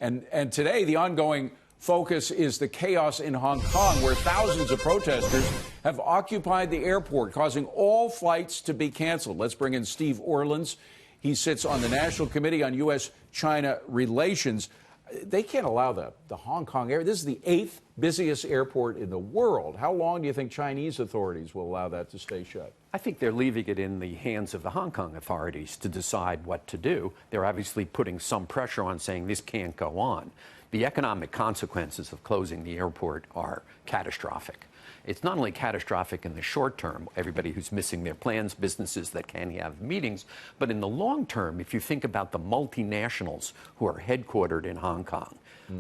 And today, the ongoing focus is the chaos in Hong Kong, where thousands of protesters have occupied the airport, causing all flights to be canceled. Let's bring in Steve Orlins. He sits on the National Committee on U.S.-China Relations. They can't allow the Hong Kong air. This is the 8th busiest airport in the world. How long do you think Chinese authorities will allow that to stay shut? I think they're leaving it in the hands of the Hong Kong authorities to decide what to do. They're obviously putting some pressure on, saying this can't go on. The economic consequences of closing the airport are catastrophic. It's not only catastrophic in the short term, everybody who's missing their plans, businesses that can't have meetings, but in the long term, if you think about the multinationals who are headquartered in Hong Kong,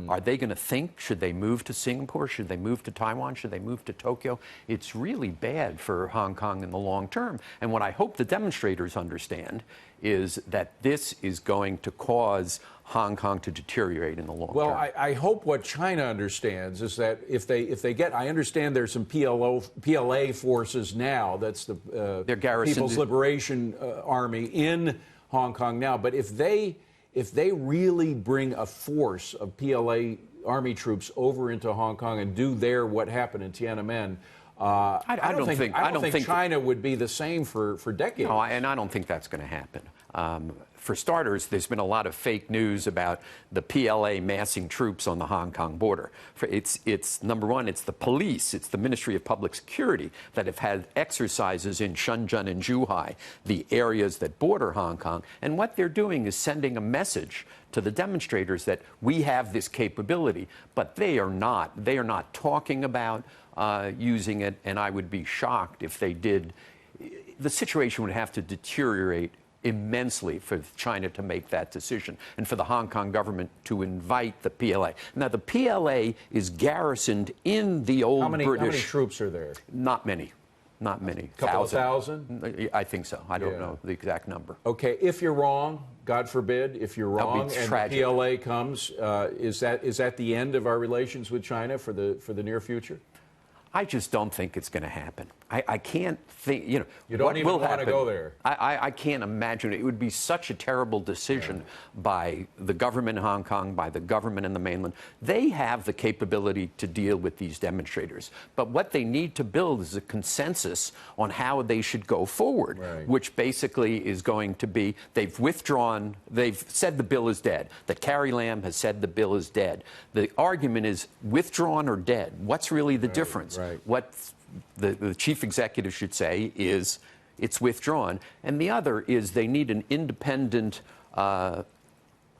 are they going to think, should they move to Singapore? Should they move to Taiwan? Should they move to Tokyo? It's really bad for Hong Kong in the long term. And what I hope the demonstrators understand is that this is going to cause Hong Kong to deteriorate in the long term. Well, I hope what China understands is that if they get, I understand there's some PLA forces now, that's the People's Liberation Army in Hong Kong now, but if they really bring a force of PLA army troops over into Hong Kong and do there what happened in Tiananmen, I don't think China would be the same for decades. No, and I don't think that's going to happen. For starters, there's been a lot of fake news about the PLA massing troops on the Hong Kong border. It's number one, it's the police, it's the Ministry of Public Security that have had exercises in Shenzhen and Zhuhai, the areas that border Hong Kong. And what they're doing is sending a message to the demonstrators that we have this capability, but they are not talking about using it, and I would be shocked if they did. The situation would have to deteriorate immensely for China to make that decision and for the Hong Kong government to invite the PLA. Now, the PLA is garrisoned in the old British... How many troops are there? Not many. Not many. A couple of thousand? I think so. I don't know the exact number. Okay, if you're wrong, God forbid, if you're wrong and tragic. The PLA comes, is that the end of our relations with China for the near future? I just don't think it's going to happen. I can't think, you don't even want to go there. I can't imagine it. It would be such a terrible decision by the government in Hong Kong, by the government in the mainland. They have the capability to deal with these demonstrators. But what they need to build is a consensus on how they should go forward, which basically is going to be, they've withdrawn, they've said the bill is dead. That Carrie Lam has said the bill is dead. The argument is withdrawn or dead. What's really the difference? What the chief executive should say is it's withdrawn. And the other is they need an independent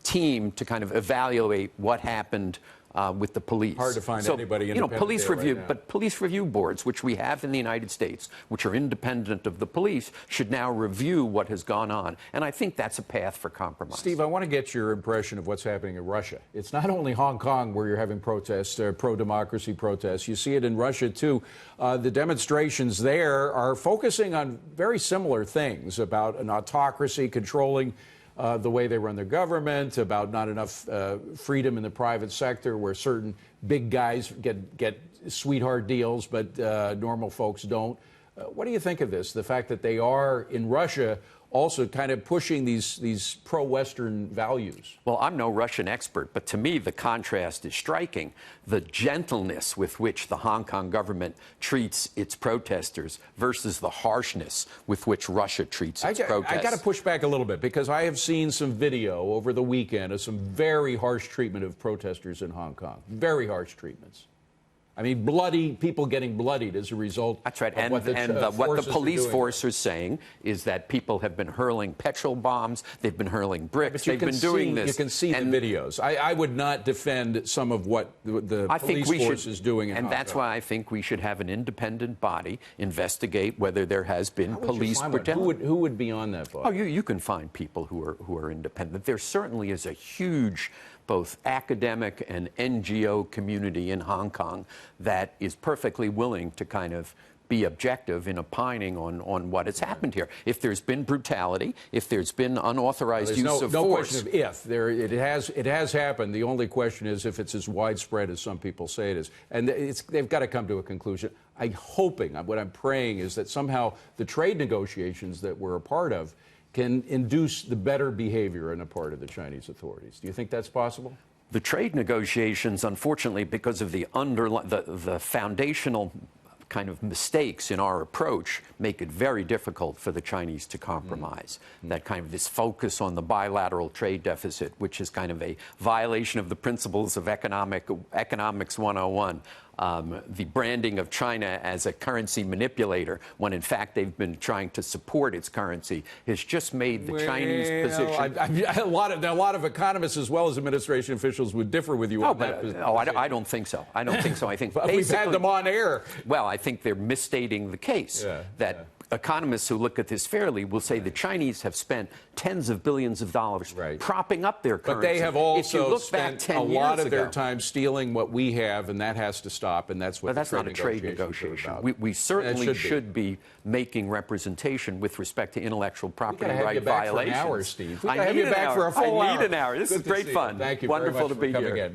team to kind of evaluate what happened with the police. Hard to find anybody independent. Police review, right now. But police review boards, which we have in the United States, which are independent of the police, should now review what has gone on. And I think that's a path for compromise. Steve, I want to get your impression of what's happening in Russia. It's not only Hong Kong where you're having protests, pro-democracy protests. You see it in Russia, too. The demonstrations there are focusing on very similar things about an autocracy controlling the way they run their government, about not enough freedom in the private sector where certain big guys get sweetheart deals, but normal folks don't. What do you think of this? The fact that they are, in Russia, also kind of pushing these pro-Western values? Well, I'm no Russian expert, but to me the contrast is striking. The gentleness with which the Hong Kong government treats its protesters versus the harshness with which Russia treats its protesters. I got to push back a little bit because I have seen some video over the weekend of some very harsh treatment of protesters in Hong Kong. Very harsh treatments. I mean, people getting bloodied as a result. That's right. Of What the police force is saying is that people have been hurling petrol bombs, they've been hurling bricks, they've been doing this. You can see the videos. I would not defend some of what the police force is doing in Hong Kong. And that's why I think we should have an independent body investigate whether there has been police brutality. Who would be on that body? Oh, you can find people who are independent. There certainly is a huge both academic and NGO community in Hong Kong that is perfectly willing to kind of be objective in opining on what has happened here. If there's been brutality, if there's been unauthorized use of force. No question of if. It has happened. The only question is if it's as widespread as some people say it is. And they've got to come to a conclusion. What I'm praying is that somehow the trade negotiations that we're a part of can induce the better behavior on the part of the Chinese authorities. Do you think that's possible? The trade negotiations, unfortunately, because of the foundational kind of mistakes in our approach, make it very difficult for the Chinese to compromise. That kind of this focus on the bilateral trade deficit, which is kind of a violation of the principles of economics 101. The branding of China as a currency manipulator, when in fact they've been trying to support its currency, has just made the Chinese position. A lot of economists as well as administration officials would differ with you on that position. I don't think so. I don't think so. I think We've had them on air. Well, I think they're misstating the case. Economists who look at this fairly will say the Chinese have spent tens of billions of dollars propping up their currency. But they have also spent a lot of their time stealing what we have, and that has to stop, and that's what that's not a trade negotiation. We certainly should be making representation with respect to intellectual property right violations. Steve. I need you back for a full hour. I need an hour. This is great fun. Thank you. Wonderful very much to be for coming here. In.